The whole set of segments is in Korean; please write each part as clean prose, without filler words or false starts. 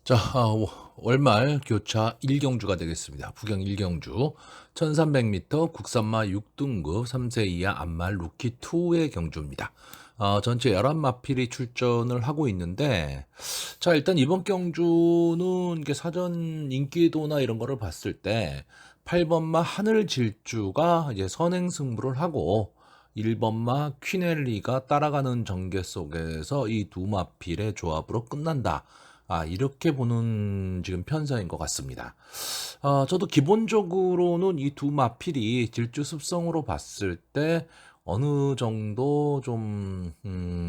자, 월말 교차 1경주가 되겠습니다. 부경 1경주 1300m 국산마 6등급 3세 이하 암말 루키 2의 경주입니다. 전체 11마필이 출전을 하고 있는데, 자, 일단 이번 경주는 이게 사전 인기도나 이런 거를 봤을 때 8번마 하늘질주가 이제 선행 승부를 하고 1번마 퀴넬리가 따라가는 전개 속에서 이 두 마필의 조합으로 끝난다. 이렇게 보는 지금 편사인 것 같습니다. 저도 기본적으로는 이 두 마필이 질주 습성으로 봤을 때 어느 정도 좀,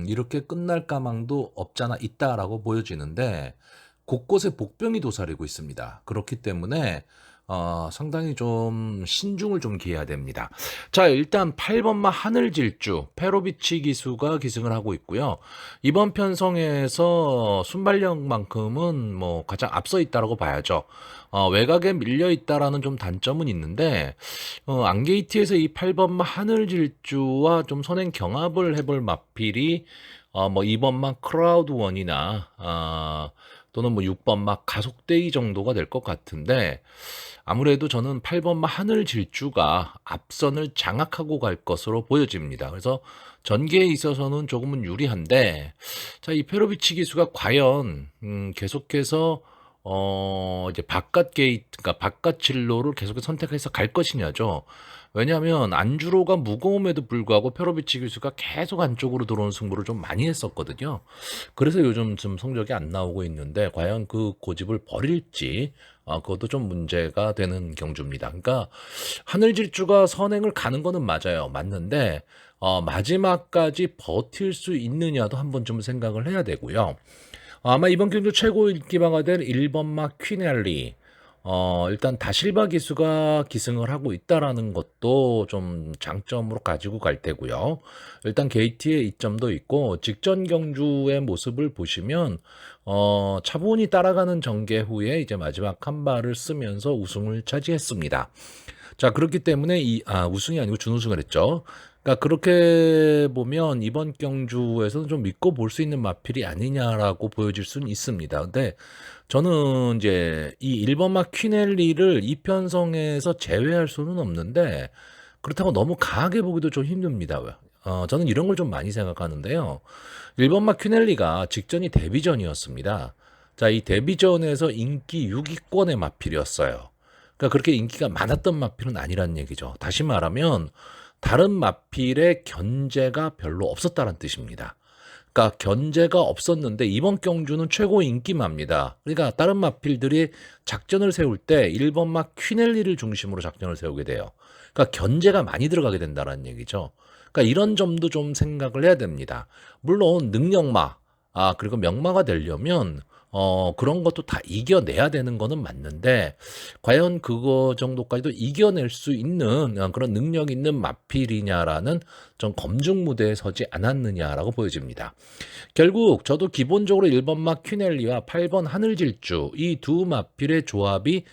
이렇게 끝날 가망도 없잖아 있다라고 보여지는데, 곳곳에 복병이 도사리고 있습니다. 그렇기 때문에 상당히 좀 신중을 좀 기해야 됩니다. 자, 일단 8번마 하늘질주 페로비치 기수가 기승을 하고 있고요. 이번 편성에서 순발력만큼은 뭐 가장 앞서 있다라고 봐야죠. 외곽에 밀려 있다라는 좀 단점은 있는데, 안게이트에서 이 8번마 하늘질주와 좀 선행 경합을 해볼 마필이 뭐 2번마 크라우드원이나 또는 뭐 6번마 가속데이 정도가 될 것 같은데, 아무래도 저는 8번마 하늘질주가 앞선을 장악하고 갈 것으로 보여집니다. 그래서 전개에 있어서는 조금은 유리한데, 자, 이 페로비치 기수가 과연 계속해서 이제 바깥 게이트, 그러니까 바깥 진로를 계속해서 선택해서 갈 것이냐죠. 왜냐하면 안주로가 무거움에도 불구하고 페로비치 기수가 계속 안쪽으로 들어오는 승부를 좀 많이 했었거든요. 그래서 요즘 좀 성적이 안 나오고 있는데, 과연 그 고집을 버릴지 그것도 좀 문제가 되는 경주입니다. 그러니까 하늘질주가 선행을 가는 거는 맞아요. 맞는데 마지막까지 버틸 수 있느냐도 한번 좀 생각을 해야 되고요. 아마 이번 경주 최고 인기마가 될 1번마 퀴넬리, 일단 다실바 기수가 기승을 하고 있다라는 것도 좀 장점으로 가지고 갈 테고요. 일단 게이트의 이점도 있고, 직전 경주의 모습을 보시면 차분히 따라가는 전개 후에 이제 마지막 한 발을 쓰면서 우승을 차지했습니다. 자, 그렇기 때문에 우승이 아니고 준우승을 했죠. 그러니까 그렇게 보면 이번 경주에서는 좀 믿고 볼 수 있는 마필이 아니냐라고 보여질 수는 있습니다. 근데 저는 이제 이 1번마 퀴넬리를 이 편성에서 제외할 수는 없는데, 그렇다고 너무 강하게 보기도 좀 힘듭니다. 저는 이런 걸 좀 많이 생각하는데요. 1번마 퀴넬리가 직전이 데뷔전이었습니다. 자, 이 데뷔전에서 인기 6위권의 마필이었어요. 그러니까 그렇게 인기가 많았던 마필은 아니란 얘기죠. 다시 말하면 다른 마필의 견제가 별로 없었다는 뜻입니다. 그러니까 견제가 없었는데 이번 경주는 최고 인기마입니다. 그러니까 다른 마필들이 작전을 세울 때 1번마 퀴넬리를 중심으로 작전을 세우게 돼요. 그러니까 견제가 많이 들어가게 된다는 얘기죠. 그러니까 이런 점도 좀 생각을 해야 됩니다. 물론 능력마, 그리고 명마가 되려면 그런 것도 다 이겨내야 되는 거는 맞는데, 과연 그거 정도까지도 이겨낼 수 있는 그런 능력 있는 마필이냐라는 좀 검증 무대에 서지 않았느냐라고 보여집니다. 결국 저도 기본적으로 1번마 퀴넬리와 8번 하늘질주 이 두 마필의 조합이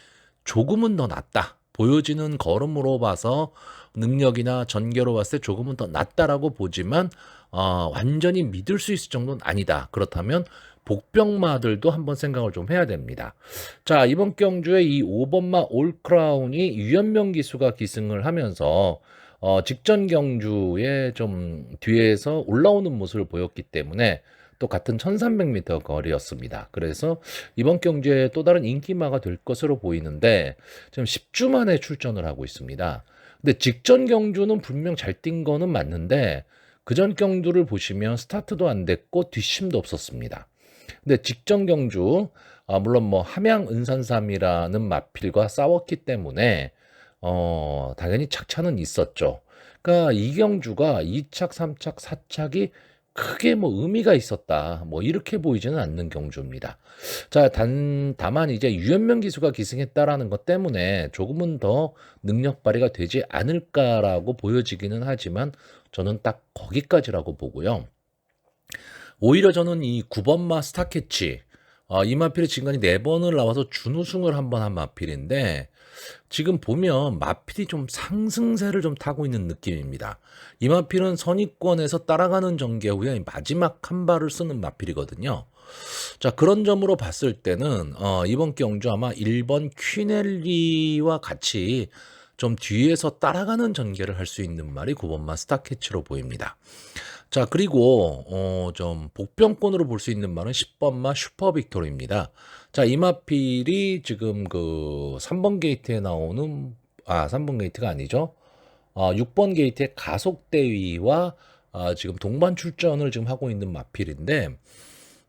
조금은 더 낫다. 보여지는 걸음으로 봐서 능력이나 전개로 봤을 때 조금은 더 낫다라고 보지만 완전히 믿을 수 있을 정도는 아니다. 그렇다면 복병마들도 한번 생각을 좀 해야 됩니다. 자, 이번 경주에 이 5번마 올크라운이 유연명 기수가 기승을 하면서 직전 경주에 좀 뒤에서 올라오는 모습을 보였기 때문에 또 같은 1300m 거리였습니다. 그래서 이번 경주에 또 다른 인기마가 될 것으로 보이는데 지금 10주 만에 출전을 하고 있습니다. 근데 직전 경주는 분명 잘 뛴 거는 맞는데 그전 경주를 보시면 스타트도 안 됐고 뒷심도 없었습니다. 근데 직전 경주 물론 뭐 함양 은산삼이라는 마필과 싸웠기 때문에 당연히 착차는 있었죠. 그러니까 이 경주가 2착, 3착, 4착이 크게 뭐 의미가 있었다. 뭐 이렇게 보이지는 않는 경주입니다. 자, 다만 이제 유연명 기수가 기승했다라는 것 때문에 조금은 더 능력 발휘가 되지 않을까라고 보여지기는 하지만 저는 딱 거기까지라고 보고요. 오히려 저는 이 9번마 스타캐치, 이 마필이 지금까지 4번을 나와서 준우승을 한 번 한 마필인데 지금 보면 마필이 좀 상승세를 좀 타고 있는 느낌입니다. 이 마필은 선입권에서 따라가는 전개 후에 마지막 한 발을 쓰는 마필이거든요. 자, 그런 점으로 봤을 때는 이번 경주 아마 1번 퀴넬리와 같이 좀 뒤에서 따라가는 전개를 할 수 있는 말이 9번마 스타캐치로 보입니다. 자, 그리고 좀 복병권으로 볼 수 있는 말은 10번마 슈퍼빅토리입니다. 자, 이 마필이 지금 그 3번 게이트에 나오는 3번 게이트가 아니죠. 6번 게이트의 가속대위와 지금 동반 출전을 지금 하고 있는 마필인데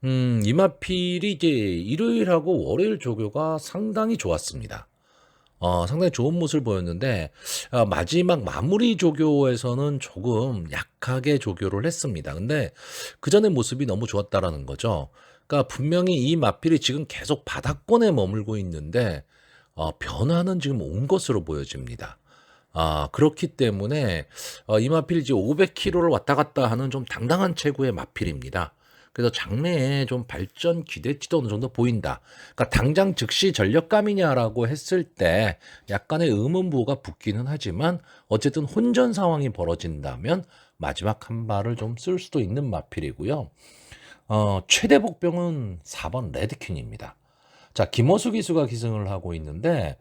이 마필이 이제 일요일하고 월요일 조교가 상당히 좋았습니다. 상당히 좋은 모습을 보였는데 마지막 마무리 조교에서는 조금 약하게 조교를 했습니다. 근데 그 전의 모습이 너무 좋았다라는 거죠. 그러니까 분명히 이 마필이 지금 계속 바닥권에 머물고 있는데 변화는 지금 온 것으로 보여집니다. 그렇기 때문에 이 마필이 이제 500km를 왔다 갔다 하는 좀 당당한 체구의 마필입니다. 그래서 장래에 좀 발전 기대치도 어느 정도 보인다. 그러니까 당장 즉시 전력감이냐라고 했을 때 약간의 의문부호가 붙기는 하지만 어쨌든 혼전 상황이 벌어진다면 마지막 한 발을 좀 쓸 수도 있는 마필이고요. 최대 복병은 4번 레드퀸입니다. 자, 김호수 기수가 기승을 하고 있는데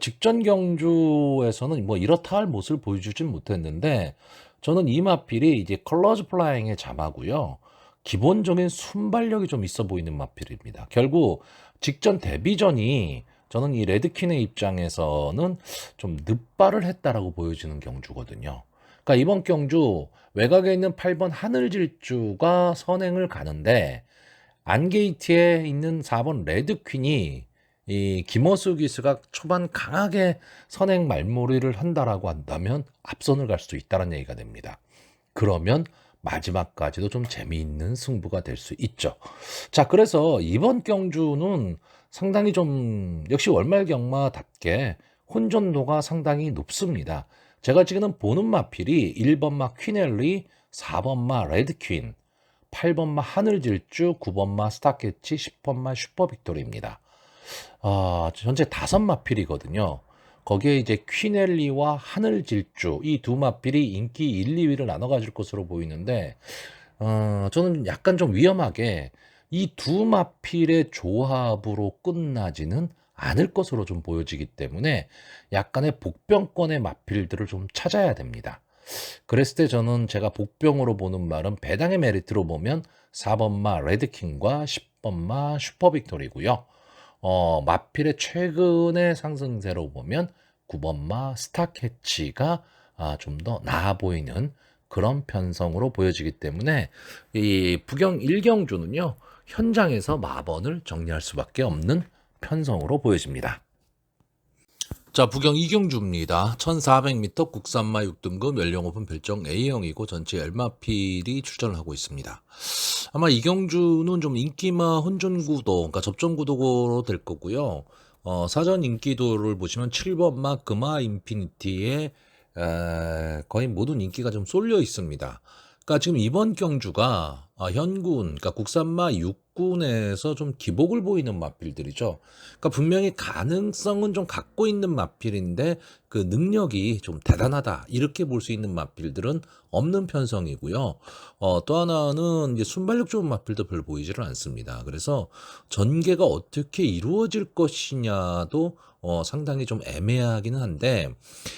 직전 경주에서는 뭐 이렇다 할 모습을 보여주진 못했는데 저는 이 마필이 이제 컬러즈 플라잉의 자마고요. 기본적인 순발력이 좀 있어 보이는 마필입니다. 결국 직전 데뷔전이 저는 이 레드킨의 입장에서는 좀 늦발을 했다라고 보여지는 경주거든요. 그러니까 이번 경주 외곽에 있는 8번 하늘질주가 선행을 가는데 안게이트에 있는 4번 레드퀸이 이 김어수 기수가 초반 강하게 선행 말몰이를 한다라고 한다면 앞선을 갈 수도 있다는 얘기가 됩니다. 그러면 마지막까지도 좀 재미있는 승부가 될 수 있죠. 자, 그래서 이번 경주는 상당히 좀 역시 월말 경마답게 혼전도가 상당히 높습니다. 제가 지금 보는 마필이 1번마 퀴넬리, 4번마 레드퀸, 8번마 하늘질주, 9번마 스타캐치, 10번마 슈퍼빅토리입니다. 전체 5마필이거든요. 거기에 이제 퀴넬리와 하늘질주 이 두 마필이 인기 1, 2위를 나눠 가질 것으로 보이는데 저는 약간 좀 위험하게 이 두 마필의 조합으로 끝나지는 않을 것으로 좀 보여지기 때문에 약간의 복병권의 마필들을 좀 찾아야 됩니다. 그랬을 때 저는 제가 복병으로 보는 말은 배당의 메리트로 보면 4번마 레드킹과 10번마 슈퍼빅토리고요. 마필의 최근의 상승세로 보면 9번마 스타캐치가 좀 더 나아 보이는 그런 편성으로 보여지기 때문에 이 부경 1경주는요 현장에서 마번을 정리할 수밖에 없는 편성으로 보여집니다. 자, 부경 2경주입니다. 1400m 국산마 6등급 연령 오픈 별정 A형이고 전체 10마필이 출전을 하고 있습니다. 아마 이 경주는 좀 인기마 혼전구도, 그러니까 접전구도로 될 거고요. 사전 인기도를 보시면 7번마 금화 인피니티에 거의 모든 인기가 좀 쏠려 있습니다. 그러니까 지금 이번 경주가 현군, 그러니까 국산마 6군에서 좀 기복을 보이는 마필들이죠. 그러니까 분명히 가능성은 좀 갖고 있는 마필인데 그 능력이 좀 대단하다 이렇게 볼 수 있는 마필들은 없는 편성이고요. 또 하나는 이제 순발력 좋은 마필도 별 보이지를 않습니다. 그래서 전개가 어떻게 이루어질 것이냐도 상당히 좀 애매하기는 한데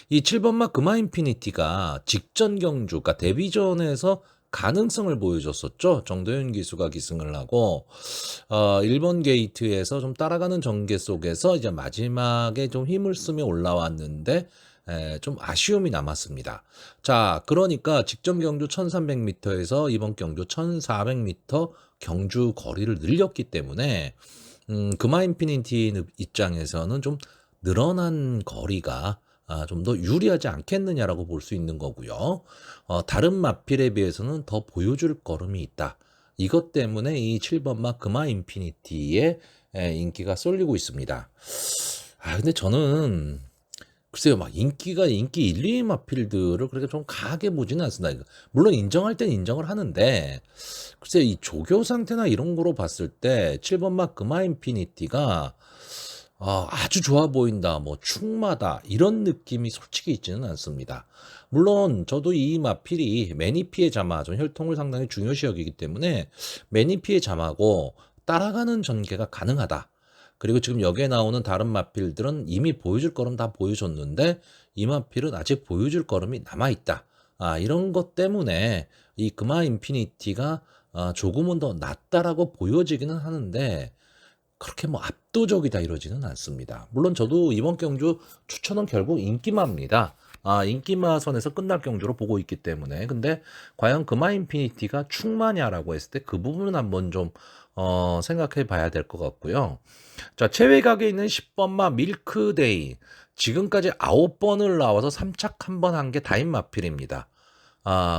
이 7번마 금화 인피니티가 직전 경주, 그러니까 데뷔전에서 가능성을 보여줬었죠. 정도현 기수가 기승을 하고 1번 게이트에서 좀 따라가는 전개 속에서 이제 마지막에 좀 힘을 쓰며 올라왔는데 좀 아쉬움이 남았습니다. 자, 그러니까 직전 경주 1300m에서 이번 경주 1400m 경주 거리를 늘렸기 때문에 금화 인피니티 입장에서는 좀 늘어난 거리가 좀 더 유리하지 않겠느냐라고 볼 수 있는 거고요. 다른 마필에 비해서는 더 보여줄 걸음이 있다. 이것 때문에 이 7번마 금화 인피니티의 인기가 쏠리고 있습니다. 근데 저는 글쎄요. 막 인기 1, 2위 마필들을 그렇게 좀 강하게 보지는 않습니다. 물론 인정할 땐 인정을 하는데 글쎄요. 이 조교 상태나 이런 거로 봤을 때 7번 막 금화 인피니티가 아주 좋아 보인다, 뭐 충마다 이런 느낌이 솔직히 있지는 않습니다. 물론 저도 이 마필이 매니피의 자마, 좀 혈통을 상당히 중요시 여기기 때문에 매니피의 자마고 따라가는 전개가 가능하다. 그리고 지금 여기에 나오는 다른 마필들은 이미 보여줄 걸음 다 보여줬는데 이 마필은 아직 보여줄 걸음이 남아있다. 이런 것 때문에 이 금화 인피니티가 조금은 더 낫다라고 보여지기는 하는데 그렇게 뭐 압도적이다 이러지는 않습니다. 물론 저도 이번 경주 추천은 결국 인기마입니다. 인기마 선에서 끝날 경주로 보고 있기 때문에. 근데 과연 금화 인피니티가 충마냐라고 했을 때 그 부분은 한번 좀 생각해 봐야 될 것 같고요. 자, 최외곽에 있는 10번마 밀크데이. 지금까지 9번을 나와서 3착 한 번 한 게 다인 마필입니다.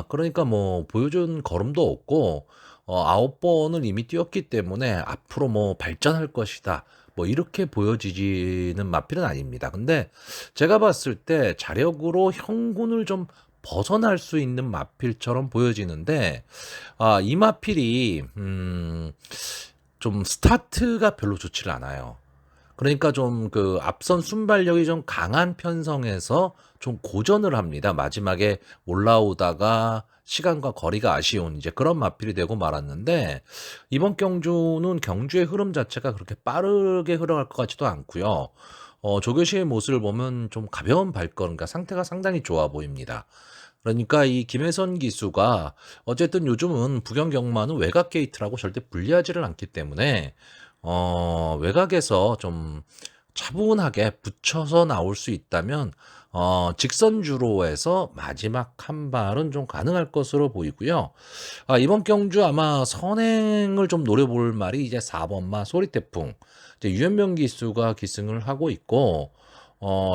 그러니까 뭐 보여준 걸음도 없고 9번을 이미 뛰었기 때문에 앞으로 뭐 발전할 것이다. 뭐 이렇게 보여지지는 마필은 아닙니다. 근데 제가 봤을 때 자력으로 형군을 좀 벗어날 수 있는 마필처럼 보여지는데 이 마필이 좀 스타트가 별로 좋지를 않아요. 그러니까 좀 그 앞선 순발력이 좀 강한 편성에서 좀 고전을 합니다. 마지막에 올라오다가 시간과 거리가 아쉬운 이제 그런 마필이 되고 말았는데 이번 경주는 경주의 흐름 자체가 그렇게 빠르게 흘러갈 것 같지도 않고요. 조교 씨의 모습을 보면 좀 가벼운 발걸음, 그러니까 상태가 상당히 좋아 보입니다. 그러니까 이 김혜선 기수가 어쨌든 요즘은 부경 경마는 외곽 게이트라고 절대 불리하지를 않기 때문에 외곽에서 좀 차분하게 붙여서 나올 수 있다면 직선주로에서 마지막 한 발은 좀 가능할 것으로 보이고요. 이번 경주 아마 선행을 좀 노려볼 말이 이제 4번마 소리태풍. 이제 유현명 기수가 기승을 하고 있고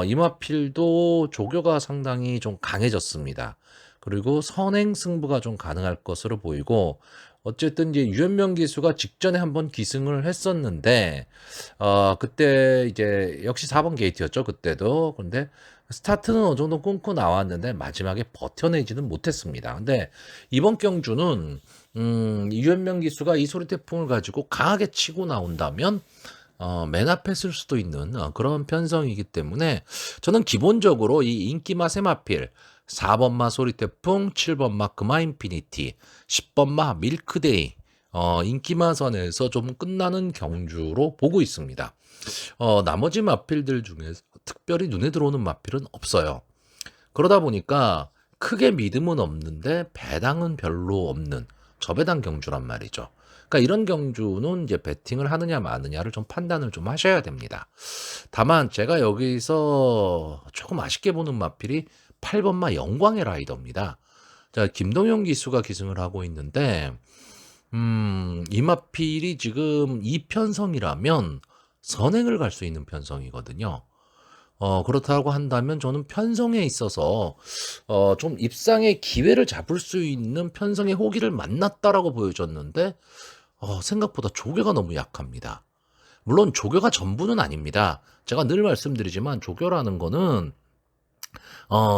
이마필도 조교가 상당히 좀 강해졌습니다. 그리고 선행 승부가 좀 가능할 것으로 보이고 어쨌든 이제 유현명 기수가 직전에 한번 기승을 했었는데 그때 이제 역시 4번 게이트였죠 그때도. 근데 스타트는 어느 정도 끊고 나왔는데 마지막에 버텨내지는 못했습니다. 근데 이번 경주는 유현명 기수가 이 소리태풍을 가지고 강하게 치고 나온다면 맨 앞에 쓸 수도 있는 그런 편성이기 때문에 저는 기본적으로 이 인기마 세마필 4번마 소리태풍, 7번마 금화인피니티, 10번마 밀크데이 인기마 선에서 좀 끝나는 경주로 보고 있습니다. 나머지 마필들 중에서 특별히 눈에 들어오는 마필은 없어요. 그러다 보니까 크게 믿음은 없는데 배당은 별로 없는 저배당 경주란 말이죠. 그러니까 이런 경주는 이제 베팅을 하느냐 마느냐를 좀 판단을 좀 하셔야 됩니다. 다만 제가 여기서 조금 아쉽게 보는 마필이 8번마 영광의 라이더입니다. 자, 김동현 기수가 기승을 하고 있는데 이 마필이 지금 이 편성이라면 선행을 갈 수 있는 편성이거든요. 그렇다고 한다면 저는 편성에 있어서 좀 입상의 기회를 잡을 수 있는 편성의 호기를 만났다라고 보여줬는데 생각보다 조교가 너무 약합니다. 물론 조교가 전부는 아닙니다. 제가 늘 말씀드리지만 조교라는 거는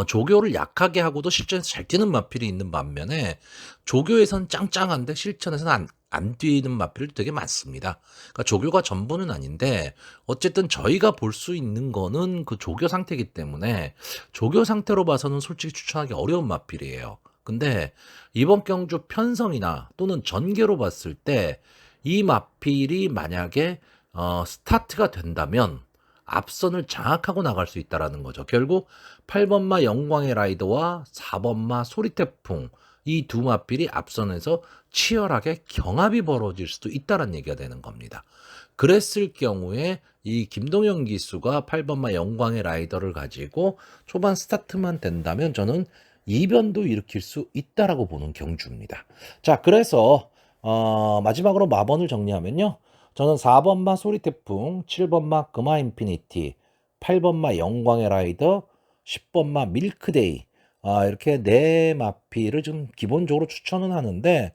조교를 약하게 하고도 실전에서 잘 뛰는 마필이 있는 반면에 조교에선 짱짱한데 실전에서는 안 뛰는 마필이 되게 많습니다. 그러니까 조교가 전부는 아닌데 어쨌든 저희가 볼 수 있는 거는 그 조교 상태이기 때문에 조교 상태로 봐서는 솔직히 추천하기 어려운 마필이에요. 근데 이번 경주 편성이나 또는 전개로 봤을 때 이 마필이 만약에 스타트가 된다면 앞선을 장악하고 나갈 수 있다라는 거죠. 결국 8번마 영광의 라이더와 4번마 소리태풍 이 두 마필이 앞선에서 치열하게 경합이 벌어질 수도 있다는 얘기가 되는 겁니다. 그랬을 경우에 이 김동현 기수가 8번마 영광의 라이더를 가지고 초반 스타트만 된다면 저는 이변도 일으킬 수 있다라고 보는 경주입니다. 자, 그래서 마지막으로 마번을 정리하면요. 저는 4번마 소리태풍, 7번마 금화인피니티, 8번마 영광의 라이더, 10번마 밀크데이 이렇게 네 마필을 좀 기본적으로 추천은 하는데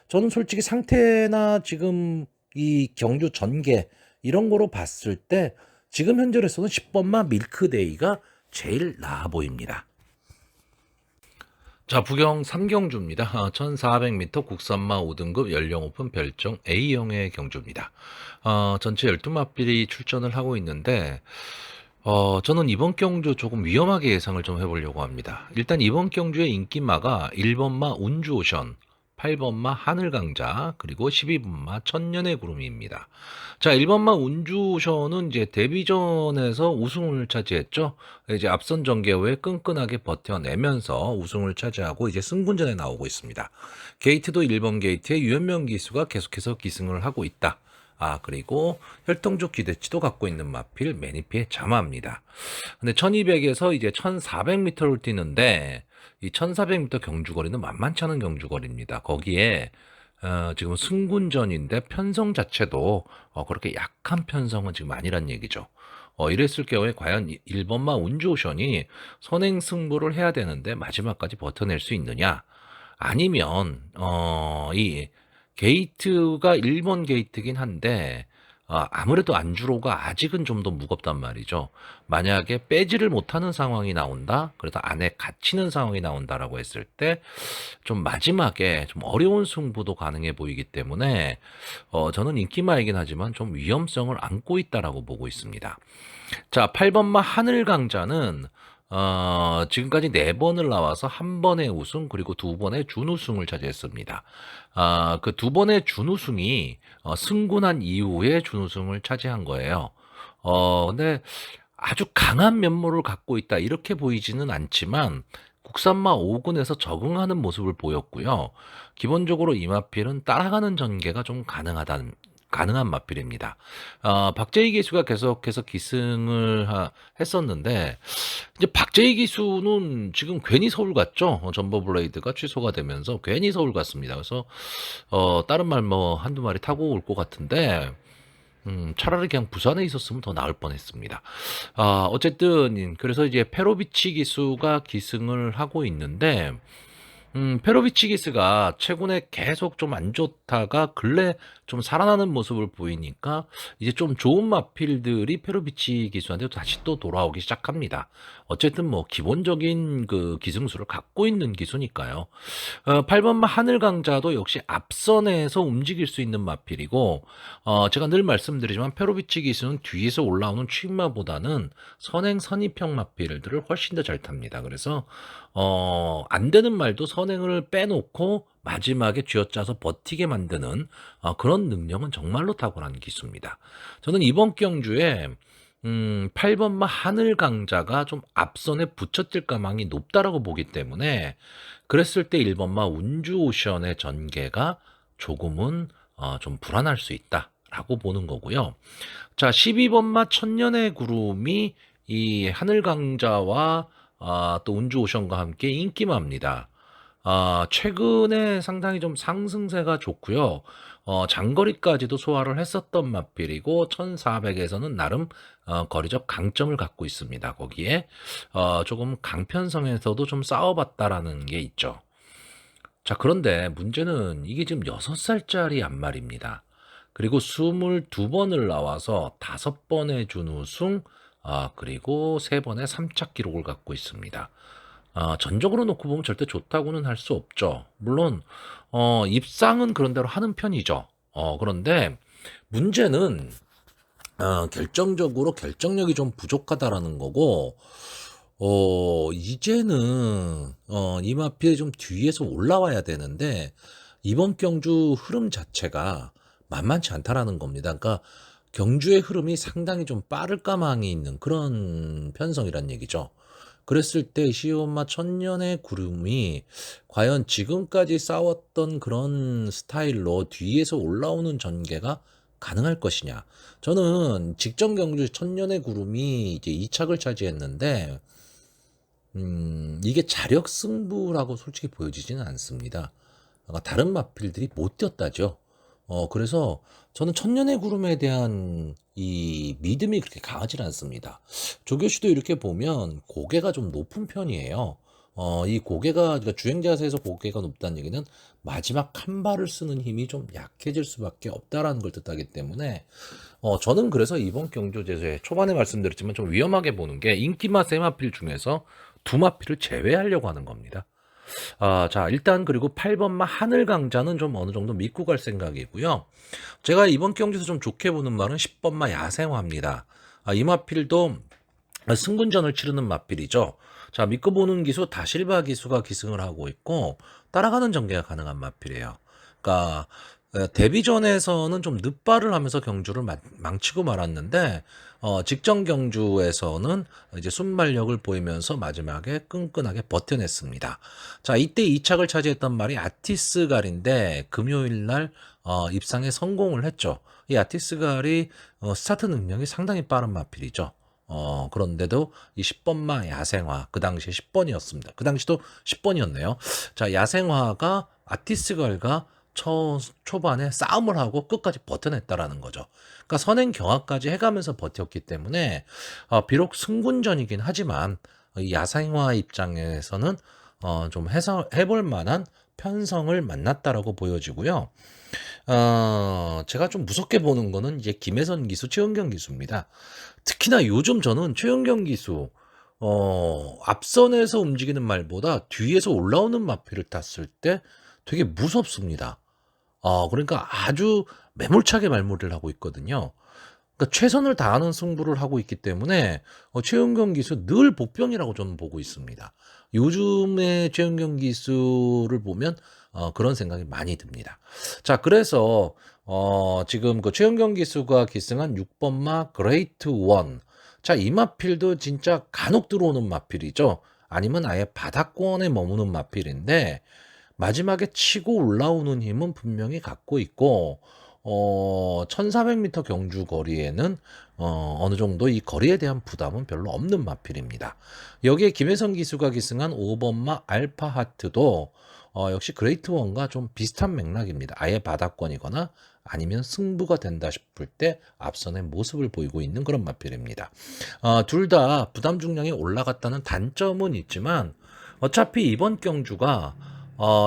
저는 솔직히 상태나 지금 이 경주 전개 이런 거로 봤을 때 지금 현재로서는 10번마 밀크데이가 제일 나아 보입니다. 자, 부경 3경주입니다. 1400m 국산마 5등급 연령 오픈 별정 A형의 경주입니다. 전체 12마필이 출전을 하고 있는데, 저는 이번 경주 조금 위험하게 예상을 좀 해보려고 합니다. 일단 이번 경주의 인기마가 1번마 운주오션, 8번마 하늘강자, 그리고 12번마 천년의 구름이입니다. 자, 1번마 운주오션은 이제 데뷔전에서 우승을 차지했죠. 이제 앞선 전개 후에 끈끈하게 버텨내면서 우승을 차지하고 이제 승군전에 나오고 있습니다. 게이트도 1번 게이트의 유현명 기수가 계속해서 기승을 하고 있다. 그리고 혈통적 기대치도 갖고 있는 마필 매니피의 자마입니다. 근데 1200에서 이제 1400m를 뛰는데 이 1400m 경주거리는 만만치 않은 경주거리입니다. 거기에 지금 승군전인데 편성 자체도 그렇게 약한 편성은 지금 아니란 얘기죠. 이랬을 경우에 과연 1번마 운주오션이 선행 승부를 해야 되는데 마지막까지 버텨낼 수 있느냐? 아니면 이 게이트가 1번 게이트긴 한데 아무래도 안주로가 아직은 좀 더 무겁단 말이죠. 만약에 빼지를 못하는 상황이 나온다, 그래서 안에 갇히는 상황이 나온다라고 했을 때 좀 마지막에 좀 어려운 승부도 가능해 보이기 때문에 저는 인기마이긴 하지만 좀 위험성을 안고 있다라고 보고 있습니다. 자, 8번마 하늘강자는 지금까지 4번을 나와서 1번의 우승 그리고 2번의 준우승을 차지했습니다. 그 2번의 준우승이 승군한 이후에 준우승을 차지한 거예요. 근데 아주 강한 면모를 갖고 있다 이렇게 보이지는 않지만 국산마 5군에서 적응하는 모습을 보였고요. 기본적으로 이 마필은 따라가는 전개가 좀 가능한 마필입니다. 박재희 기수가 계속해서 기승을 했었는데 이제 박재희 기수는 지금 괜히 서울 갔죠. 전버 블레이드가 취소가 되면서 괜히 서울 갔습니다. 그래서 다른 말 뭐 한두 마리 타고 올 것 같은데 차라리 그냥 부산에 있었으면 더 나을 뻔했습니다. 어쨌든 그래서 이제 페로비치 기수가 기승을 하고 있는데 페로비치 기스가 최근에 계속 좀 안 좋다가 근래 좀 살아나는 모습을 보이니까 이제 좀 좋은 마필들이 페로비치 기수한테 다시 또 돌아오기 시작합니다. 어쨌든 뭐 기본적인 그 기승수를 갖고 있는 기수니까요. 8번마 하늘강자도 역시 앞선에서 움직일 수 있는 마필이고 제가 늘 말씀드리지만 페로비치 기수는 뒤에서 올라오는 취익마보다는 선행 선입형 마필들을 훨씬 더 잘 탑니다. 그래서 안 되는 말도 선행을 빼놓고 마지막에 쥐어짜서 버티게 만드는 그런 능력은 정말로 탁월한 기수입니다. 저는 이번 경주에 8번마 하늘강자가 좀 앞선에 붙여질 가망이 높다라고 보기 때문에 그랬을 때 1번마 운주오션의 전개가 조금은 좀 불안할 수 있다라고 보는 거고요. 자, 12번마 천년의 구름이 이 하늘강자와 또 운주오션과 함께 인기마입니다. 최근에 상당히 좀 상승세가 좋고요. 장거리까지도 소화를 했었던 마필이고 1400에서는 나름 거리적 강점을 갖고 있습니다. 거기에 조금 강편성에서도 좀 싸워봤다라는 게 있죠. 자, 그런데 문제는 이게 지금 6살짜리 안말입니다. 그리고 22번을 나와서 5번의 준우승, 그리고 3번의 3차 기록을 갖고 있습니다. 전적으로 놓고 보면 절대 좋다고는 할 수 없죠. 물론 입상은 그런 대로 하는 편이죠. 그런데 문제는 결정적으로 결정력이 좀 부족하다라는 거고 이제는 이 마필이 좀 뒤에서 올라와야 되는데 이번 경주 흐름 자체가 만만치 않다라는 겁니다. 그러니까 경주의 흐름이 상당히 좀 빠를 가망이 있는 그런 편성이란 얘기죠. 그랬을 때 시온마 천년의 구름이 과연 지금까지 싸웠던 그런 스타일로 뒤에서 올라오는 전개가 가능할 것이냐. 저는 직전 경주 천년의 구름이 이제 2착을 차지했는데 이게 자력 승부라고 솔직히 보여지지는 않습니다. 다른 마필들이 못 뛰었다죠. 그래서 저는 천년의 구름에 대한 이 믿음이 그렇게 강하지 않습니다. 조교시도 이렇게 보면 고개가 좀 높은 편이에요. 이 고개가 그러니까 주행 자세에서 고개가 높다는 얘기는 마지막 한 발을 쓰는 힘이 좀 약해질 수밖에 없다라는 걸 뜻하기 때문에 저는 그래서 이번 경주제에 초반에 말씀드렸지만 좀 위험하게 보는 게 인기마 세 마필 중에서 두 마필을 제외하려고 하는 겁니다. 자, 일단 그리고 8번마 하늘강자는 좀 어느 정도 믿고 갈 생각이고요. 제가 이번 경기에서 좀 좋게 보는 말은 10번마 야생화입니다. 이 마필도 승군전을 치르는 마필이죠. 자, 믿고 보는 기수 다실바 기수가 기승을 하고 있고 따라가는 전개가 가능한 마필이에요. 그러니까 데뷔전에서는 좀 늦발을 하면서 경주를 망치고 말았는데 직전 경주에서는 이제 순발력을 보이면서 마지막에 끈끈하게 버텨냈습니다. 자, 이때 2착을 차지했던 말이 아티스갈인데 금요일 날 입상에 성공을 했죠. 이 아티스갈이 스타트 능력이 상당히 빠른 마필이죠. 그런데도 이 10번마 야생화, 그 당시에 10번이었습니다. 그 당시도 10번이었네요. 자, 야생화가 아티스갈과 초반에 싸움을 하고 끝까지 버텨냈다라는 거죠. 그러니까 선행 경합까지 해가면서 버텼기 때문에 비록 승군전이긴 하지만 이 야생화 입장에서는 좀 해볼 만한 편성을 만났다라고 보여지고요. 제가 좀 무섭게 보는 거는 이제 김혜선 기수, 최은경 기수입니다. 특히나 요즘 저는 최은경 기수, 앞선에서 움직이는 말보다 뒤에서 올라오는 마필을 탔을 때 되게 무섭습니다. 그러니까 아주 매몰차게 말몰이를 하고 있거든요. 그러니까 최선을 다하는 승부를 하고 있기 때문에 최은경 기수 늘 복병이라고 저는 보고 있습니다. 요즘의 최은경 기수를 보면 그런 생각이 많이 듭니다. 자, 그래서 지금 그 최은경 기수가 기승한 6번마 그레이트 원. 자, 이 마필도 진짜 간혹 들어오는 마필이죠. 아니면 아예 바닥권에 머무는 마필인데 마지막에 치고 올라오는 힘은 분명히 갖고 있고 1400m 경주 거리에는 어느 정도 이 거리에 대한 부담은 별로 없는 마필입니다. 여기에 김혜성 기수가 기승한 5번마 알파 하트도 역시 그레이트 원과 좀 비슷한 맥락입니다. 아예 바닥권이거나 아니면 승부가 된다 싶을 때 앞선의 모습을 보이고 있는 그런 마필입니다. 둘 다 부담 중량이 올라갔다는 단점은 있지만 어차피 이번 경주가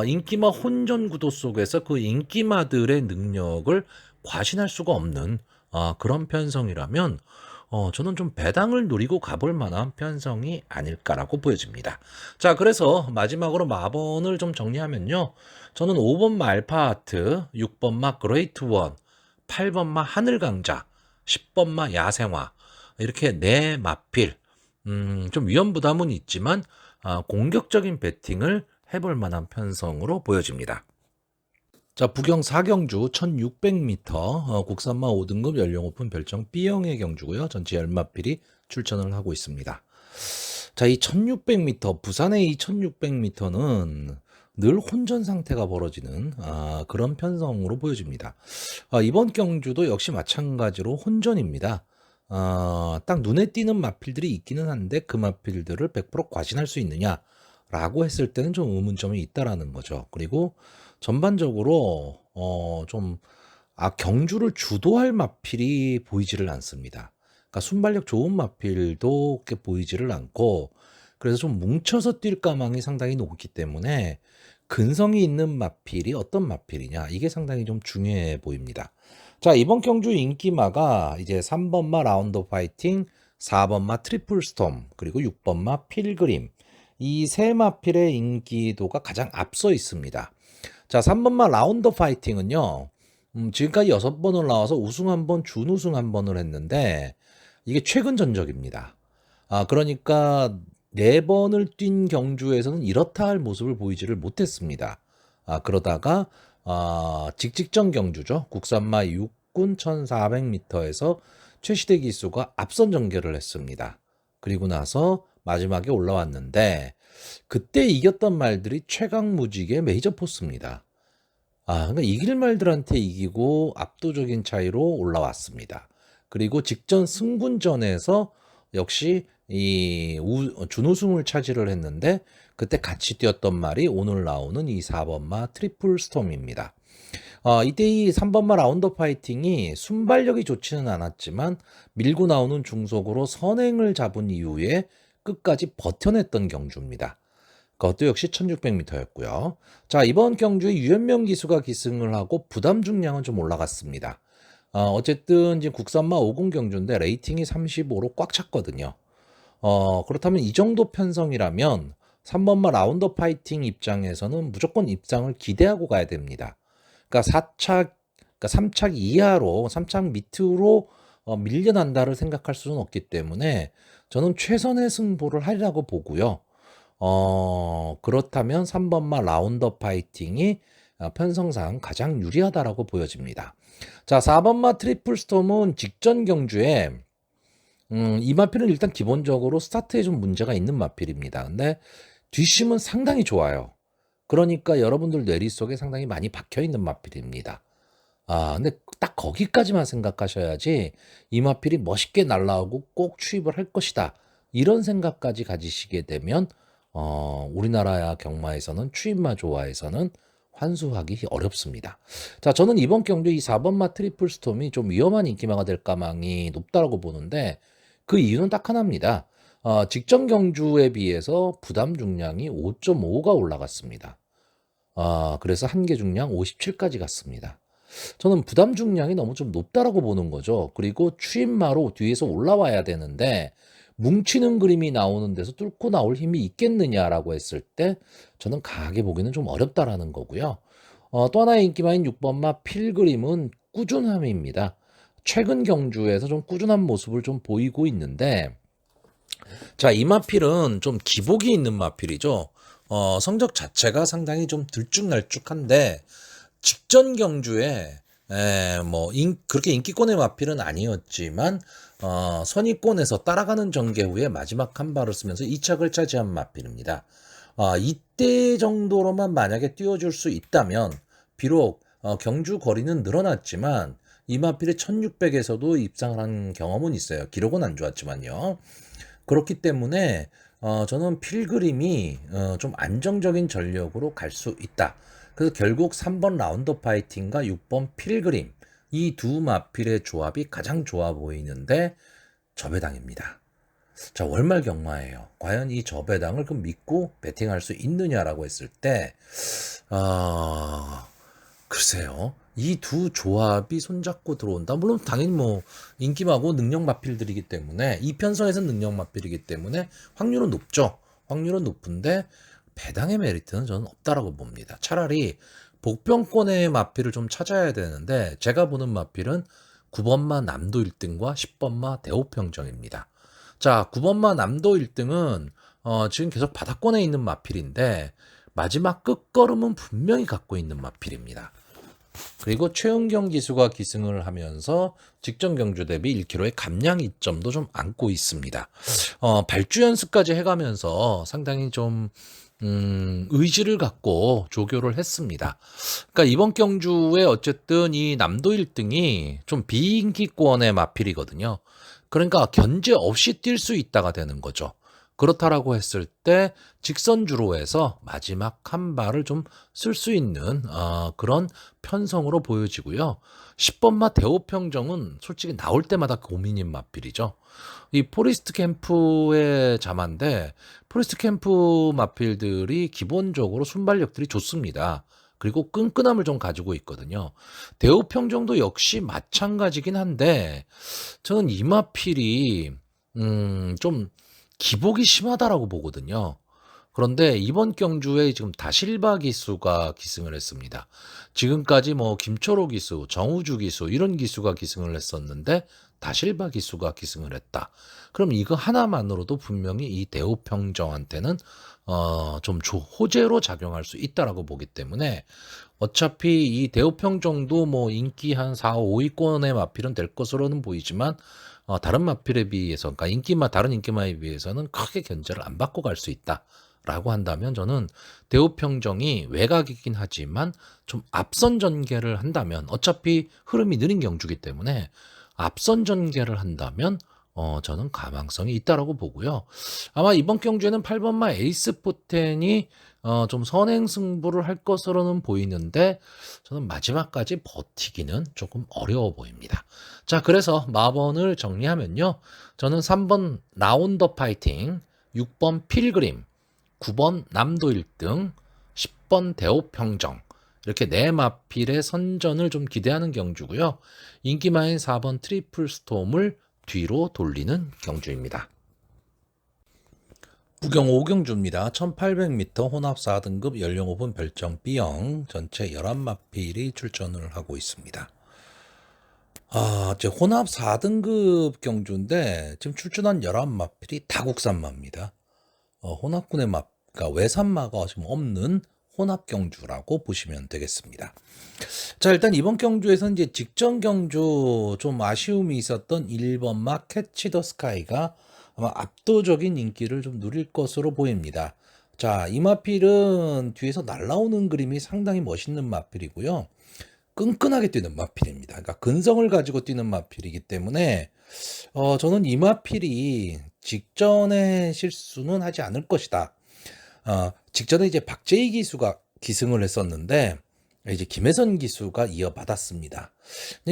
인기마 혼전 구도 속에서 그 인기마들의 능력을 과신할 수가 없는 그런 편성이라면 저는 좀 배당을 노리고 가볼 만한 편성이 아닐까라고 보여집니다. 자, 그래서 마지막으로 마번을 좀 정리하면요. 저는 5번마 알파하트, 6번마 그레이트 원, 8번마 하늘강자, 10번마 야생화 이렇게 네 마필 좀 위험 부담은 있지만 공격적인 배팅을 해볼 만한 편성으로 보여집니다. 자, 부경 4경주 1600m 국산마 5등급 연령 오픈 별정 B형의 경주고요. 전체 10마필이 출전을 하고 있습니다. 자, 이 1600m, 부산의 이 1600m는 늘 혼전 상태가 벌어지는 그런 편성으로 보여집니다. 이번 경주도 역시 마찬가지로 혼전입니다. 딱 눈에 띄는 마필들이 있기는 한데 그 마필들을 100% 과신할 수 있느냐라고 했을 때는 좀 의문점이 있다라는 거죠. 그리고 전반적으로 좀 경주를 주도할 마필이 보이지를 않습니다. 그러니까 순발력 좋은 마필도 그렇게 보이지를 않고 그래서 좀 뭉쳐서 뛸 가망이 상당히 높기 때문에 근성이 있는 마필이 어떤 마필이냐 이게 상당히 좀 중요해 보입니다. 자, 이번 경주 인기마가 이제 3번마 라운드 파이팅, 4번마 트리플 스톰, 그리고 6번마 필그림 이 세 마필의 인기도가 가장 앞서 있습니다. 자, 3번마 라운드 파이팅은요. 지금까지 6번을 나와서 우승 1번, 준우승 1번을 했는데 이게 최근 전적입니다. 그러니까 4번을 뛴 경주에서는 이렇다 할 모습을 보이지를 못했습니다. 그러다가 직직전 경주죠. 국산마 6군 1400m에서 최시대 기수가 앞선 전개를 했습니다. 그리고 나서 마지막에 올라왔는데 그때 이겼던 말들이 최강무직의 메이저 포스입니다. 그러니까 이길 말들한테 이기고 압도적인 차이로 올라왔습니다. 그리고 직전 승군전에서 역시 이 준우승을 차지를 했는데 그때 같이 뛰었던 말이 오늘 나오는 이 4번마 트리플 스톰입니다. 이때 이 3번마 라운드 파이팅이 순발력이 좋지는 않았지만 밀고 나오는 중속으로 선행을 잡은 이후에 끝까지 버텨냈던 경주입니다. 그것도 역시 1600m였고요. 자, 이번 경주에 유현명 기수가 기승을 하고 부담 중량은 좀 올라갔습니다. 어쨌든 지금 국산마 50 경주인데 레이팅이 35로 꽉 찼거든요. 그렇다면 이 정도 편성이라면 3번마 라운더 파이팅 입장에서는 무조건 입장을 기대하고 가야 됩니다. 그러니까 4착, 그러니까 3착 이하로, 3착 밑으로 밀려난다를 생각할 수는 없기 때문에 저는 최선의 승부를 하리라고 보고요. 그렇다면 3번마 라운더 파이팅이 편성상 가장 유리하다라고 보여집니다. 자, 4번마 트리플 스톰은 직전 경주에 이 마필은 일단 기본적으로 스타트에 좀 문제가 있는 마필입니다. 근데 뒷심은 상당히 좋아요. 그러니까 여러분들 뇌리 속에 상당히 많이 박혀 있는 마필입니다. 근데 딱 거기까지만 생각하셔야지 이 마필이 멋있게 날아오고 꼭 추입을 할 것이다. 이런 생각까지 가지시게 되면 우리나라 경마에서는 추입마 조화에서는 환수하기 어렵습니다. 자, 저는 이번 경주 이 4번마 트리플 스톰이 좀 위험한 인기마가 될 가망이 높다라고 보는데 그 이유는 딱 하나입니다. 직전 경주에 비해서 부담 중량이 5.5가 올라갔습니다. 그래서 한계 중량 57까지 갔습니다. 저는 부담 중량이 너무 좀 높다라고 보는 거죠. 그리고 추임마로 뒤에서 올라와야 되는데 뭉치는 그림이 나오는 데서 뚫고 나올 힘이 있겠느냐라고 했을 때 저는 강하게 보기는 좀 어렵다라는 거고요. 또 하나의 인기마인 6번마 필그림은 꾸준함입니다. 최근 경주에서 좀 꾸준한 모습을 좀 보이고 있는데 자, 이 마필은 좀 기복이 있는 마필이죠. 성적 자체가 상당히 좀 들쭉날쭉한데 직전 경주에 그렇게 인기권의 마필은 아니었지만 선위권에서 따라가는 전개 후에 마지막 한 발을 쓰면서 2착을 차지한 마필입니다. 이때 정도로만 만약에 띄워줄 수 있다면 비록 경주 거리는 늘어났지만 이 마필이 1600에서도 입상을 한 경험은 있어요. 기록은 안 좋았지만요. 그렇기 때문에 저는 필그림이 좀 안정적인 전력으로 갈 수 있다. 그래서 결국 3번 라운더 파이팅과 6번 필그림 이 두 마필의 조합이 가장 좋아 보이는데 저배당입니다. 자, 월말 경마예요. 과연 이 저배당을 그 믿고 베팅할 수 있느냐라고 했을 때 글쎄요. 이 두 조합이 손잡고 들어온다. 물론 당연히 뭐 인기마고 능력 마필들이기 때문에 이 편성에서는 능력 마필이기 때문에 확률은 높죠. 확률은 높은데 배당의 메리트는 저는 없다라고 봅니다. 차라리 복병권의 마필을 좀 찾아야 되는데 제가 보는 마필은 9번마 남도 1등과 10번마 대호평정입니다. 자, 9번마 남도 1등은 지금 계속 바닥권에 있는 마필인데 마지막 끝걸음은 분명히 갖고 있는 마필입니다. 그리고 최은경 기수가 기승을 하면서 직전 경주 대비 1kg의 감량 이점도 좀 안고 있습니다. 발주 연습까지 해가면서 상당히 좀 의지를 갖고 조교를 했습니다. 그러니까 이번 경주에 어쨌든 이 남도 1등이 좀 비인기권의 마필이거든요. 그러니까 견제 없이 뛸 수 있다가 되는 거죠. 그렇다라고 했을 때 직선주로 해서 마지막 한 발을 좀 쓸 수 있는 그런 편성으로 보여지고요. 10번마 대호평정은 솔직히 나올 때마다 고민인 마필이죠. 이 포리스트 캠프의 자만데 포리스트 캠프 마필들이 기본적으로 순발력들이 좋습니다. 그리고 끈끈함을 좀 가지고 있거든요. 대호평정도 역시 마찬가지긴 한데 저는 이 마필이 좀 기복이 심하다라고 보거든요. 그런데 이번 경주에 지금 다실바 기수가 기승을 했습니다. 지금까지 뭐 김초로 기수, 정우주 기수 이런 기수가 기승을 했었는데 다실바 기수가 기승을 했다. 그럼 이거 하나만으로도 분명히 이 대호평정한테는 좀 호재로 작용할 수 있다라고 보기 때문에 어차피 이 대호평정도 뭐 인기 한 4, 5위권의 마필은 될 것으로는 보이지만 다른 마필에 비해서, 그러니까 다른 인기마에 비해서는 크게 견제를 안 받고 갈 수 있다라고 한다면 저는 대우평정이 외곽이긴 하지만 좀 앞선 전개를 한다면 어차피 흐름이 느린 경주기 때문에 앞선 전개를 한다면 저는 가망성이 있다라고 보고요. 아마 이번 경주에는 8번마 에이스 포텐이 좀 선행 승부를 할 것으로는 보이는데 저는 마지막까지 버티기는 조금 어려워 보입니다. 자, 그래서 마번을 정리하면요. 저는 3번 라운더 파이팅, 6번 필그림, 9번 남도 1등, 10번 대호평정 이렇게 네 마필의 선전을 좀 기대하는 경주고요. 인기마인 4번 트리플 스톰을 뒤로 돌리는 경주입니다. 부경 5경주입니다. 1800m 혼합 4등급 연령 5분 별정 B형 전체 11마필이 출전을 하고 있습니다. 이제 혼합 4등급 경주인데 지금 출전한 11마필이 다 국산마입니다. 혼합군의 마, 그러니까 외산마가 지금 없는 혼합 경주라고 보시면 되겠습니다. 자, 일단 이번 경주에서 이제 직전 경주 좀 아쉬움이 있었던 1번마 캐치 더 스카이가 아마 압도적인 인기를 좀 누릴 것으로 보입니다. 자, 이 마필은 뒤에서 날아오는 그림이 상당히 멋있는 마필이고요. 끈끈하게 뛰는 마필입니다. 그러니까 근성을 가지고 뛰는 마필이기 때문에 저는 이 마필이 직전에 실수는 하지 않을 것이다. 직전에 이제 박재희 기수가 기승을 했었는데 이제 김혜선 기수가 이어받았습니다.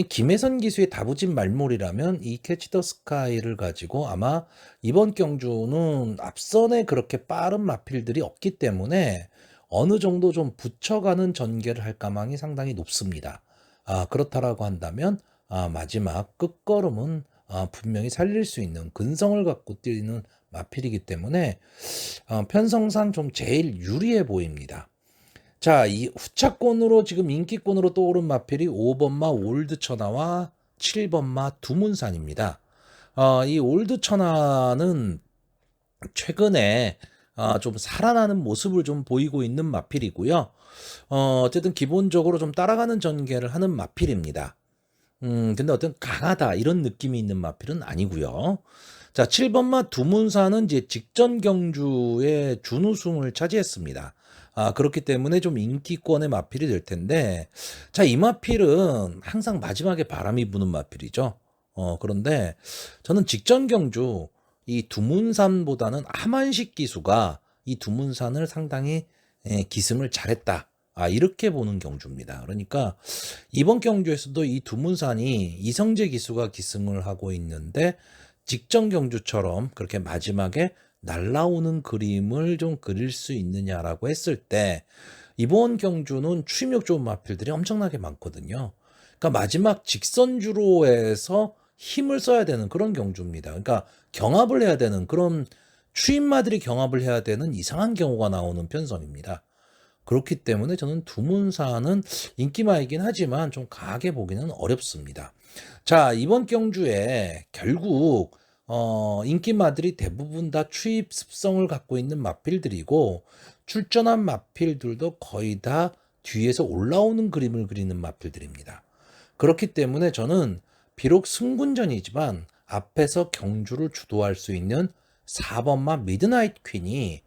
김혜선 기수의 다부진 말몰이라면 이 캐치 더 스카이를 가지고 아마 이번 경주는 앞선에 그렇게 빠른 마필들이 없기 때문에 어느 정도 좀 붙여가는 전개를 할 가망이 상당히 높습니다. 그렇다라고 한다면 마지막 끝걸음은 분명히 살릴 수 있는 근성을 갖고 뛰는 마필이기 때문에 편성상 좀 제일 유리해 보입니다. 자, 이 후차권으로 지금 인기권으로 떠오른 마필이 5번마 올드 천하와 7번마 두문산입니다. 이 올드 천하는 최근에 좀 살아나는 모습을 좀 보이고 있는 마필이고요. 어쨌든 기본적으로 좀 따라가는 전개를 하는 마필입니다. 근데 어떤 강하다 이런 느낌이 있는 마필은 아니고요. 자, 7번마 두문산은 이제 직전 경주에 준우승을 차지했습니다. 그렇기 때문에 좀 인기권의 마필이 될 텐데, 자, 이 마필은 항상 마지막에 바람이 부는 마필이죠. 그런데 저는 직전 경주 이 두문산보다는 하만식 기수가 이 두문산을 상당히 기승을 잘했다. 이렇게 보는 경주입니다. 그러니까 이번 경주에서도 이 두문산이 이성재 기수가 기승을 하고 있는데 직전 경주처럼 그렇게 마지막에 날라오는 그림을 좀 그릴 수 있느냐라고 했을 때 이번 경주는 추임력 좋은 마필들이 엄청나게 많거든요. 그러니까 마지막 직선주로에서 힘을 써야 되는 그런 경주입니다. 그러니까 경합을 해야 되는 그런 추임마들이 경합을 해야 되는 이상한 경우가 나오는 편성입니다. 그렇기 때문에 저는 두문산은 인기마이긴 하지만 좀 강하게 보기는 어렵습니다. 자, 이번 경주에 결국 인기마들이 대부분 다 추입 습성을 갖고 있는 마필들이고 출전한 마필들도 거의 다 뒤에서 올라오는 그림을 그리는 마필들입니다. 그렇기 때문에 저는 비록 승군전이지만 앞에서 경주를 주도할 수 있는 4번마 미드나잇 퀸이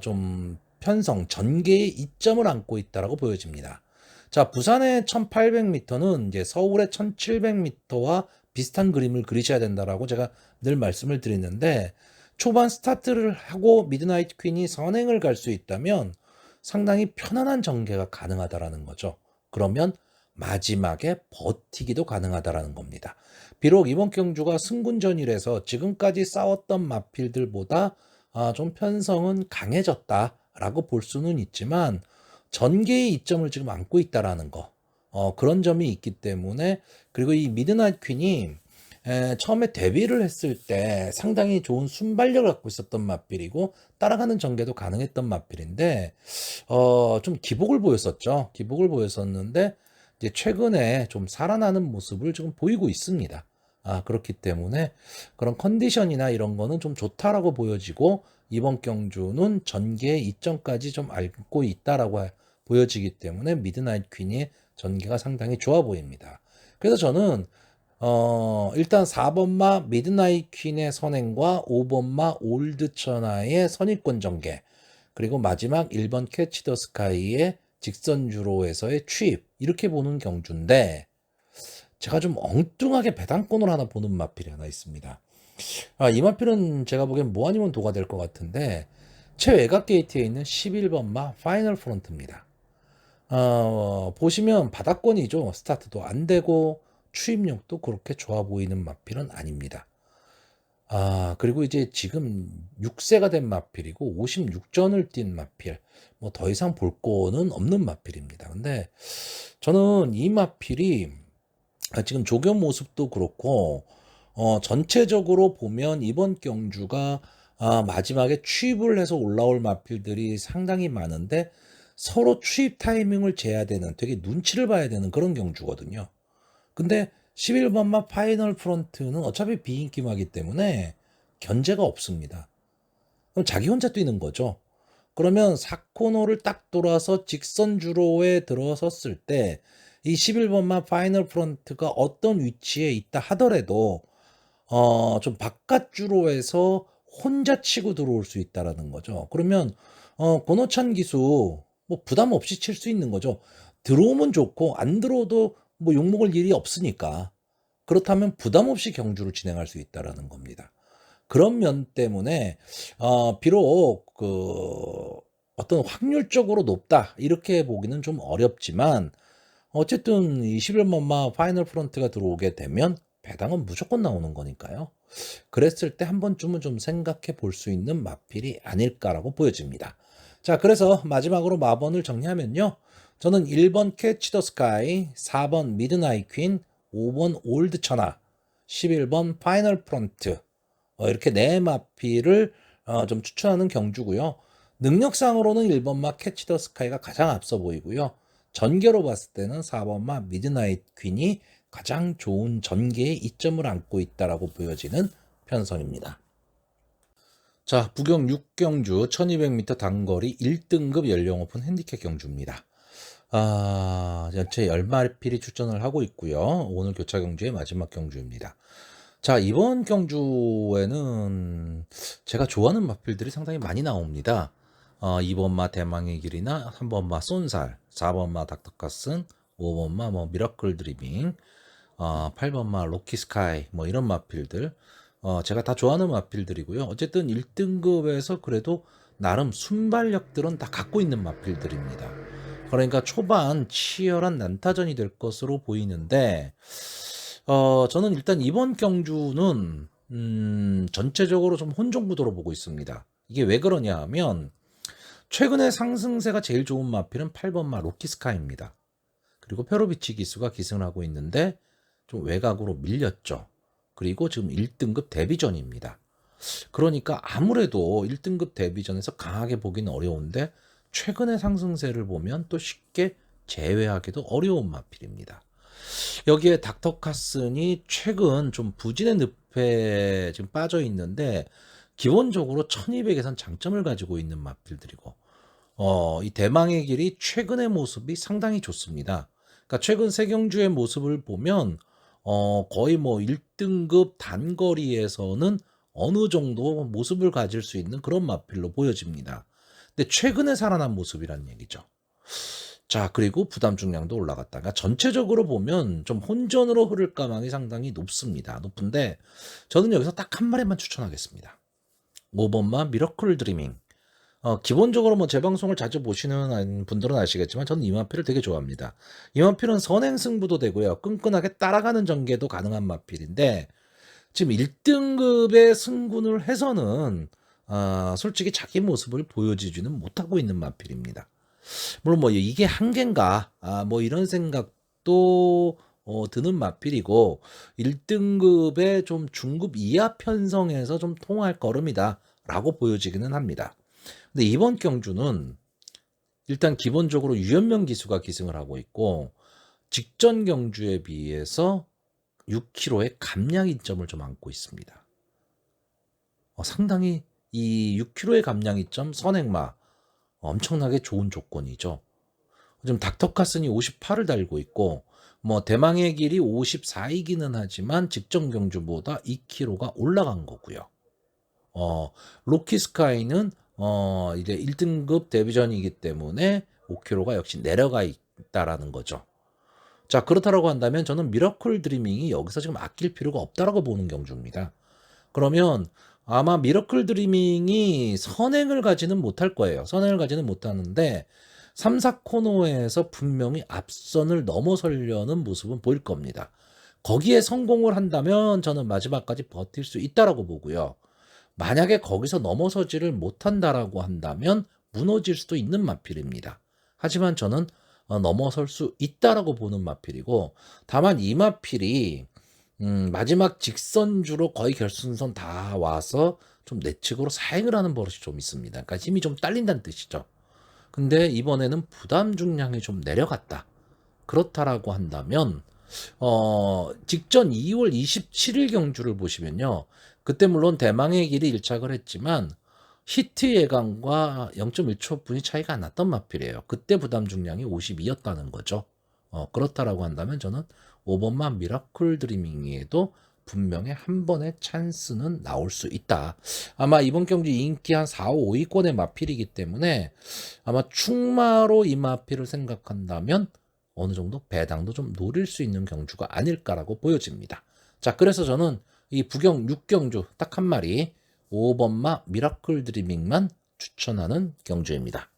좀 편성 전개의 이점을 안고 있다라고 보여집니다. 자, 부산의 1800m는 이제 서울의 1700m와 비슷한 그림을 그리셔야 된다라고 제가 늘 말씀을 드리는데 초반 스타트를 하고 미드나잇 퀸이 선행을 갈 수 있다면 상당히 편안한 전개가 가능하다라는 거죠. 그러면 마지막에 버티기도 가능하다라는 겁니다. 비록 이번 경주가 승군전이라서 지금까지 싸웠던 마필들보다 좀 편성은 강해졌다라고 볼 수는 있지만 전개의 이점을 지금 안고 있다라는 거. 그런 점이 있기 때문에 그리고 이 미드나잇 퀸이 처음에 데뷔를 했을 때 상당히 좋은 순발력을 갖고 있었던 마필이고 따라가는 전개도 가능했던 마필인데 좀 기복을 보였었죠. 기복을 보였었는데 이제 최근에 좀 살아나는 모습을 지금 보이고 있습니다. 그렇기 때문에 그런 컨디션이나 이런 거는 좀 좋다라고 보여지고 이번 경주는 전개의 이점까지 좀 알고 있다라고 보여지기 때문에 미드나잇 퀸의 전개가 상당히 좋아 보입니다. 그래서 저는 일단 4번마 미드나잇 퀸의 선행과 5번마 올드 천하의 선입권 전개 그리고 마지막 1번 캐치 더 스카이의 직선주로에서의 취입 이렇게 보는 경주인데 제가 좀 엉뚱하게 배당권을 하나 보는 마필이 하나 있습니다. 이 마필은 제가 보기엔 뭐 아니면 도가 될 것 같은데 최외곽 게이트에 있는 11번마 파이널 프론트입니다. 보시면 바닥권이죠. 스타트도 안 되고 추입력도 그렇게 좋아 보이는 마필은 아닙니다. 그리고 이제 지금 6세가 된 마필이고 56전을 뛴 마필. 뭐 더 이상 볼 거는 없는 마필입니다. 근데 저는 이 마필이 지금 조교 모습도 그렇고 전체적으로 보면 이번 경주가 마지막에 취입을 해서 올라올 마필들이 상당히 많은데 서로 취입 타이밍을 재야 되는 되게 눈치를 봐야 되는 그런 경주거든요. 근데 11번 마 파이널 프론트는 어차피 비인기마기 때문에 견제가 없습니다. 그럼 자기 혼자 뛰는 거죠. 그러면 4코너를 딱 돌아서 직선 주로에 들어섰을 때 이 11번마 파이널 프론트가 어떤 위치에 있다 하더라도 좀 바깥 주로에서 혼자 치고 들어올 수 있다라는 거죠. 그러면 권호찬 기수 뭐 부담 없이 칠 수 있는 거죠. 들어오면 좋고 안 들어오도 뭐 욕먹을 일이 없으니까. 그렇다면 부담 없이 경주를 진행할 수 있다라는 겁니다. 그런 면 때문에 비록 어떤 확률적으로 높다 이렇게 보기는 좀 어렵지만 어쨌든 이 11번마 파이널 프론트가 들어오게 되면 배당은 무조건 나오는 거니까요. 그랬을 때 한 번쯤은 좀 생각해 볼 수 있는 마필이 아닐까라고 보여집니다. 자, 그래서 마지막으로 마번을 정리하면요. 저는 1번 캐치 더 스카이, 4번 미드나잇 퀸, 5번 올드 천하, 11번 파이널 프론트 이렇게 네 마필을 좀 추천하는 경주고요. 능력상으로는 1번마 캐치 더 스카이가 가장 앞서 보이고요. 전개로 봤을 때는 4번마 미드나잇 퀸이 가장 좋은 전개의 이점을 안고 있다라고 보여지는 편성입니다. 자, 부경 6경주 1200m 단거리 1등급 연령 오픈 핸디캡 경주입니다. 전체 10마필이 출전을 하고 있고요. 오늘 교차 경주의 마지막 경주입니다. 자, 이번 경주에는 제가 좋아하는 마필들이 상당히 많이 나옵니다. 2번마 대망의 길이나 3번마 쏜살, 4번마 닥터카슨, 5번마 뭐 미라클 드리밍, 8번마 로키스카이 뭐 이런 마필들 제가 다 좋아하는 마필들이고요. 어쨌든 1등급에서 그래도 나름 순발력들은 다 갖고 있는 마필들입니다. 그러니까 초반 치열한 난타전이 될 것으로 보이는데 저는 일단 이번 경주는 전체적으로 좀 혼종구도로 보고 있습니다. 이게 왜 그러냐 하면 최근에 상승세가 제일 좋은 마필은 8번마 로키스카입니다. 그리고 페로비치 기수가 기승을 하고 있는데 좀 외곽으로 밀렸죠. 그리고 지금 1등급 데뷔전입니다. 그러니까 아무래도 1등급 데뷔전에서 강하게 보기는 어려운데 최근의 상승세를 보면 또 쉽게 제외하기도 어려운 마필입니다. 여기에 닥터카슨이 최근 좀 부진의 늪에 지금 빠져 있는데 기본적으로 1200에선 장점을 가지고 있는 마필들이고 이 대망의 길이 최근의 모습이 상당히 좋습니다. 그러니까 최근 세 경주의 모습을 보면 거의 뭐 1등급 단거리에서는 어느 정도 모습을 가질 수 있는 그런 마필로 보여집니다. 근데 최근에 살아난 모습이란 얘기죠. 자, 그리고 부담 중량도 올라갔다가 전체적으로 보면 좀 혼전으로 흐를 가망이 상당히 높습니다. 높은데 저는 여기서 딱 한 마리만 추천하겠습니다. 5번마 미러클 드리밍. 기본적으로 뭐 제 방송을 자주 보시는 분들은 아시겠지만 저는 이 마필을 되게 좋아합니다. 이 마필은 선행 승부도 되고요. 끈끈하게 따라가는 전개도 가능한 마필인데 지금 1등급의 승군을 해서는 솔직히 자기 모습을 보여주지는 못하고 있는 마필입니다. 물론 뭐 이게 한계인가 뭐 이런 생각도 드는 마필이고 1등급의 좀 중급 이하 편성에서 좀 통할 걸음이다 라고 보여지기는 합니다. 근데 이번 경주는 일단 기본적으로 유연명 기수가 기승을 하고 있고 직전 경주에 비해서 6kg의 감량 이점을 좀 안고 있습니다. 상당히 이 6kg의 감량 이점 선행마 엄청나게 좋은 조건이죠. 지금 닥터카슨이 58을 달고 있고 뭐 대망의 길이 54이기는 하지만 직전 경주보다 2kg가 올라간 거고요. 로키스카이는 이제 1등급 데뷔전이기 때문에 5kg가 역시 내려가 있다라는 거죠. 자, 그렇다라고 한다면 저는 미러클 드리밍이 여기서 지금 아낄 필요가 없다라고 보는 경주입니다. 그러면 아마 미러클 드리밍이 선행을 가지는 못할 거예요. 선행을 가지는 못하는데 3, 4코너에서 분명히 앞선을 넘어서려는 모습은 보일 겁니다. 거기에 성공을 한다면 저는 마지막까지 버틸 수 있다라고 보고요. 만약에 거기서 넘어서지를 못한다라고 한다면 무너질 수도 있는 마필입니다. 하지만 저는 넘어설 수 있다라고 보는 마필이고, 다만 이 마필이 마지막 직선주로 거의 결승선 다 와서 좀 내측으로 사행을 하는 버릇이 좀 있습니다. 그러니까 힘이 좀 딸린다는 뜻이죠. 근데 이번에는 부담 중량이 좀 내려갔다. 그렇다라고 한다면 직전 2월 27일 경주를 보시면요. 그때 물론 대망의 길이 일착을 했지만 히트 예감과 0.1초 분이 차이가 안 났던 마필이에요. 그때 부담 중량이 52였다는 거죠. 그렇다라고 한다면 저는 5번만 미라클 드리밍에도 분명히 한 번의 찬스는 나올 수 있다. 아마 이번 경주 인기 한 4, 5위권의 마필이기 때문에 아마 충마로 이 마필을 생각한다면 어느 정도 배당도 좀 노릴 수 있는 경주가 아닐까라고 보여집니다. 자, 그래서 저는 이 부경 6경주 딱 한 마리 5번마 미라클 드리밍만 추천하는 경주입니다.